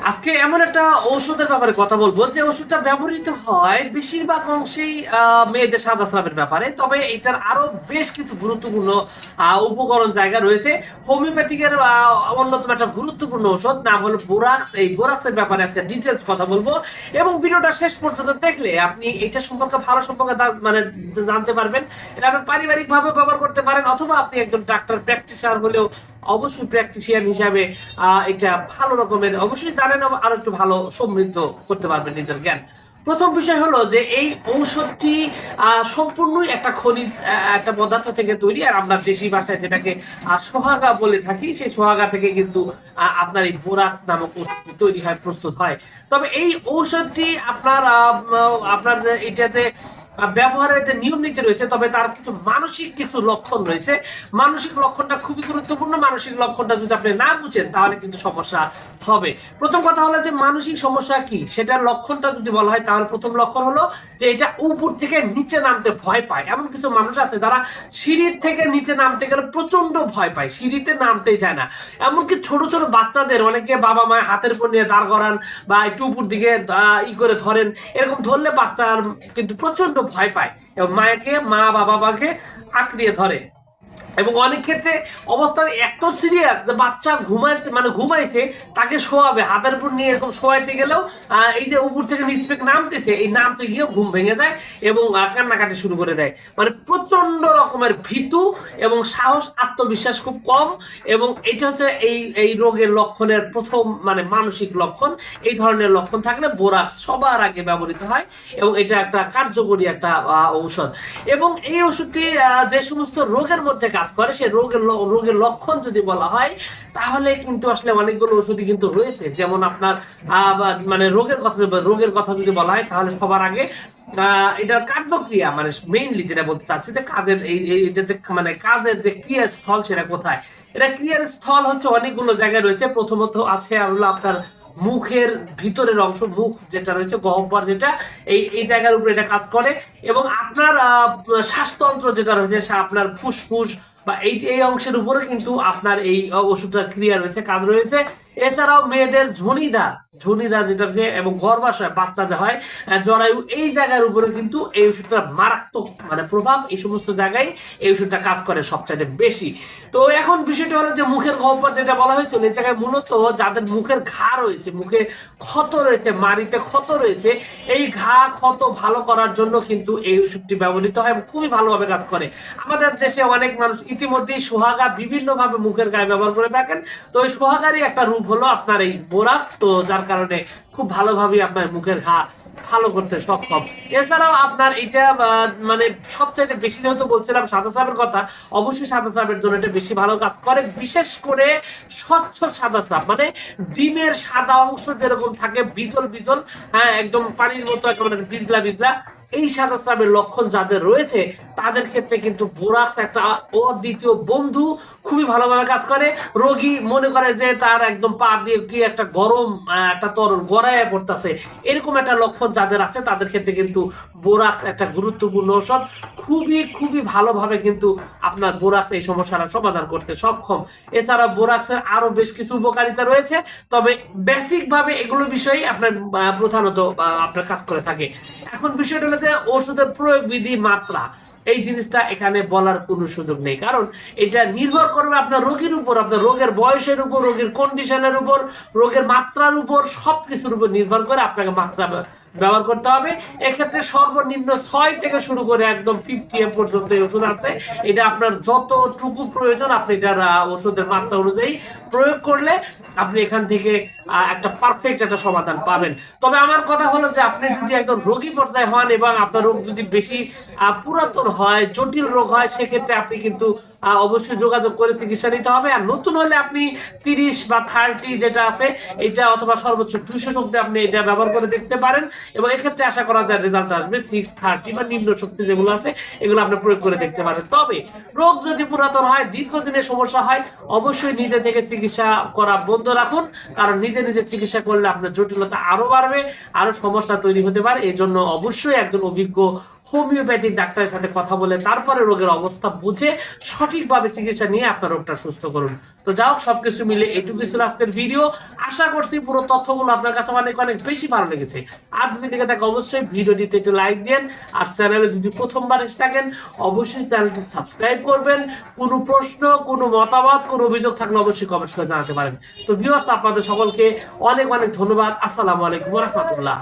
আজকে এমন একটা ঔষধের ব্যাপারে কথা বলবো যে ওষুধটা ব্যবহৃত হয় বেশিরভাগ অংশেই মেয়েদের সাদা স্রাবের ব্যাপারে। তবে এটার আরো বেশ কিছু গুরুত্বপূর্ণ উপকরণ জায়গা রয়েছে। হোমিওপ্যাথিকের অন্যতম একটা গুরুত্বপূর্ণ ওষুধ নাম হলো বোরাক্স। এই বোরাক্সের ব্যাপারে আজকে ডিটেলস কথা বলবো এবং ভিডিওটা শেষ পর্যন্ত দেখলে আপনি এটা সম্পর্কে ভালো সম্পর্কে মানে জানতে পারবেন। এটা আপনি পারিবারিক ভাবে ব্যবহার করতে পারেন, অথবা আপনি একজন ডাক্তার প্র্যাকটিশনার হলেও অবশ্যই প্র্যাকটিশিয়ান হিসাবে এটা ভালো রকমের অবশ্যই জানেন, আরো একটু ভালো সমৃদ্ধ করতে পারবেন নিজের জ্ঞান। প্রথম বিষয় হলো যে এই ঔষধটি সম্পূর্ণই একটা খনিজ একটা পদার্থ থেকে তৈরি, আর আমরা দেশি ভাষায় যেটাকে সোহাগা বলে থাকি, সেই সোহাগা থেকে কিন্তু আপনার এই বোরাক্স নামক ওষুধটি তৈরি হয়, প্রস্তুত হয়। তবে এই ঔষধটি আপনার এটাতে ব্যবহারের যে নিয়ম নীতি রয়েছে, তবে তার কিছু মানসিক কিছু লক্ষণ রয়েছে। মানসিক লক্ষণটা খুবই গুরুত্বপূর্ণ। মানসিক লক্ষণটা যদি আপনি না বুঝেন তাহলে কিন্তু সমস্যা হবে। প্রথম কথা হলো যে মানসিক সমস্যা কি সেটার লক্ষণটা যদি বলা হয়, তাহলে প্রথম লক্ষণ হলো যে এটা উপর থেকে নিচে নামতে ভয় পায়। এমন কিছু মানুষ আছে যারা সিঁড়ির থেকে নিচে নামতে গেলে প্রচন্ড ভয় পায়, সিঁড়িতে নামতেই চায় না। এমনকি ছোট ছোট বাচ্চাদের অনেকে বাবা মা হাতের উপর নিয়ে দাঁড় করান বা একটু উপর দিকে করে ধরেন, এরকম ধরলে বাচ্চার কিন্তু প্রচন্ড ভয় পায় এবং মা বাবাকে আঁকড়িয়ে ধরে। এবং অনেক ক্ষেত্রে অবস্থা এত সিরিয়াস যে বাচ্চা ঘুমাইছে, তাকে শোয়াবে, হাতের উপর নিয়ে এরকম শোয়াইতে গেলেও এই যে উপর থেকে নিচপেক নামতেছে, এই নামতে গিয়েও ঘুম ভেঙে যায় এবং কান্নাকাটি শুরু করে দেয়। মানে প্রচন্ড রকমের ভীতু এবং সাহস, আত্মবিশ্বাস খুব কম। এবং এটা হচ্ছে এই রোগের লক্ষণের প্রথম মানসিক লক্ষণ। এই ধরনের লক্ষণ থাকলে বোরাক্স সবার আগে ব্যবহৃত হয় এবং এটা একটা কার্যকরী একটা ঔষধ। এবং এই ওষুধটি যে সমস্ত রোগের মধ্যে কাজ করে, সেই রোগের লক্ষণ যদি বলা হয়, তাহলে কিন্তু আসলে অনেকগুলো ওষুধই কিন্তু রয়েছে। যেমন আপনার রোগের কথা যদি বলা হয়, তাহলে সবার আগে এটার কার্যক্রিয়া মেইনলি যেটা বলতে চাচ্ছি যে কাজের এটা যে কাজের যে ক্রিয়ার স্থল সেটা কোথায়। এটা ক্রিয়ার স্থল হচ্ছে অনেকগুলো জায়গায় রয়েছে। প্রথমত আছে হলো আপনার মুখের ভিতরের অংশ, মুখ যেটা রয়েছে, গহ্বর যেটা, এই জায়গার উপরে এটা কাজ করে। এবং আপনার শ্বাসতন্ত্র যেটা রয়েছে, আপনার ফুসফুস বা এই অংশের উপরে কিন্তু আপনার এই ওষুধটা ক্রিয়া রয়েছে, কাজ রয়েছে। এছাড়াও মেয়েদের ঝুনিদা যেটা রয়েছে এবং গর্ভাশয় বাচ্চা যা হয়, জরায়ু, এই জায়গার উপরে কিন্তু এই ওষুধটা মারাত্মক প্রভাব। এই সমস্ত জায়গায় এই ওষুধটা কাজ করে সবচাইতে বেশি। তো এখন বিষয়টা হলো যে মুখের গহ্বর যেটা বলা হয়েছিল, এই জায়গায় মূলত যাদের মুখের ঘা রয়েছে, মুখে ক্ষত রয়েছে, মাড়িতে ক্ষত রয়েছে, এই ঘা ক্ষত ভালো করার জন্য কিন্তু এই ওষুধটি ব্যবহৃত হয় এবং খুবই ভালোভাবে কাজ করে। আমাদের দেশে অনেক মানুষ ইতিমধ্যেই সোহাগা বিভিন্নভাবে মুখের গায়ে ব্যবহার করে থাকেন। তো এই সোহাগারই একটা রূপ হলো আপনার এই বোরাক্স, তো যার কারণে খুব ভালোভাবে আপনার মুখের ঘা ভালো করতে সক্ষম। এছাড়াও আপনার এটা সবচাইতে বেশি, যেহেতু বলছিলাম সাদা স্রাবের কথা, অবশ্যই সাদা স্রাবের জন্য এটা বেশি ভালো কাজ করে। বিশেষ করে স্বচ্ছ সাদা স্রাব, ডিমের সাদা অংশ যেরকম থাকে বিজল বিজল, হ্যাঁ একদম পানির মতো একেবারে বিজলা বিজলা, এই সাদা স্রাবের লক্ষণ যাদের রয়েছে তাদের ক্ষেত্রে কিন্তু বোরাক্স একটা অদ্বিতীয় বন্ধু, খুবই ভালোভাবে কাজ করে। রোগী মনে করে যে তার একদম পা দিয়ে কি একটা গরম একটা তরল গড়াইয়া পড়তেছে, এরকম একটা লক্ষণ যাদের আছে তাদের ক্ষেত্রে কিন্তু বোরাক্স একটা গুরুত্বপূর্ণ ঔষধ। খুবই খুবই ভালোভাবে কিন্তু আপনার বোরাক্স এই সমস্যাটা সমাধান করতে সক্ষম। এছাড়া বোরাক্সের আরো বেশ কিছু উপকারিতা রয়েছে, তবে বেসিক ভাবে এগুলো বিষয়ে আপনার প্রধানত আপনার কাজ করে থাকে। এখন বিষয়টা হলো যে ওষুধের প্রয়োগ বিধি, মাত্রা, এই জিনিসটা এখানে বলার কোনো সুযোগ নেই, কারণ এটা নির্ভর করবে আপনার রোগীর উপর, আপনার রোগের বয়সের উপর, রোগীর কন্ডিশনের উপর, রোগের মাত্রার উপর, সবকিছুর উপর নির্ভর করে আপনাকে মাত্রা ব্যবহার করতে হবে। এক্ষেত্রে সর্বনিম্ন 6 থেকে শুরু করে একদম 50 পর্যন্ত ওষুধ আছে। এটা আপনার যতটুকু প্রয়োজন আপনি এটার ওষুধের মাত্রা অনুযায়ী প্রয়োগ করলে আপনি এখান থেকে একটা পারফেক্ট একটা সমাধান পাবেন। তবে আমার কথা হলো যে আপনি যদি একদম রোগী পর্যায়ে হন এবং আপনার রোগ যদি বেশি পুরাতন হয়, জটিল রোগ হয়, সেক্ষেত্রে আপনি কিন্তু অবশ্যই যোগাযোগ করে চিকিৎসা নিতে হবে। আর নতুন হলে আপনি 30 বা 30 যেটা আছে এটা, অথবা সর্বোচ্চ 200 শক্তি আপনি এটা ব্যবহার করে দেখতে পারেন এবং এক্ষেত্রে আশা করা যায় রেজাল্ট আসবে। 630 বা নিম্ন শক্তি যেগুলো আছে এগুলো আপনি প্রয়োগ করে দেখতে পারেন। তবে রোগ যদি পুরাতন হয়, দীর্ঘদিনের সমস্যা হয়, অবশ্যই নিজে থেকে চিকিৎসা করা বন্ধ রাখুন, কারণ নিজে নিজে চিকিৎসা করলে আপনার জটিলতা আরো বাড়বে, আরো সমস্যা তৈরি হতে পারে। এই জন্য অবশ্যই একজন অভিজ্ঞ হোমিওপ্যাথিক ডাক্তারের সাথে কথা বলে তারপরে রোগের অবস্থা বুঝে সঠিকভাবে চিকিৎসা নিয়ে আপনার রোগটা সুস্থ করুন। তো যাও, সবকিছু মিলে এইটুকু ছিল আজকের ভিডিও। আশা করছি পুরো তথ্যগুলো আপনার কাছে অনেক অনেক বেশি ভালো লেগেছে। আর যদি লেগে থাকে অবশ্যই ভিডিওটিতে একটু লাইক দেন, আর চ্যানেলে যদি প্রথমবার এসে থাকেন অবশ্যই চ্যানেলটি সাবস্ক্রাইব করবেন। কোনো প্রশ্ন, কোনো মতামত, কোনো অভিযোগ থাকলে অবশ্যই কমেন্ট করে জানাতে পারেন। তো ভিউয়ার্স, আপনাদের সকলকে অনেক অনেক ধন্যবাদ। আসসালামু আলাইকুম ওয়া রাহমাতুল্লাহ।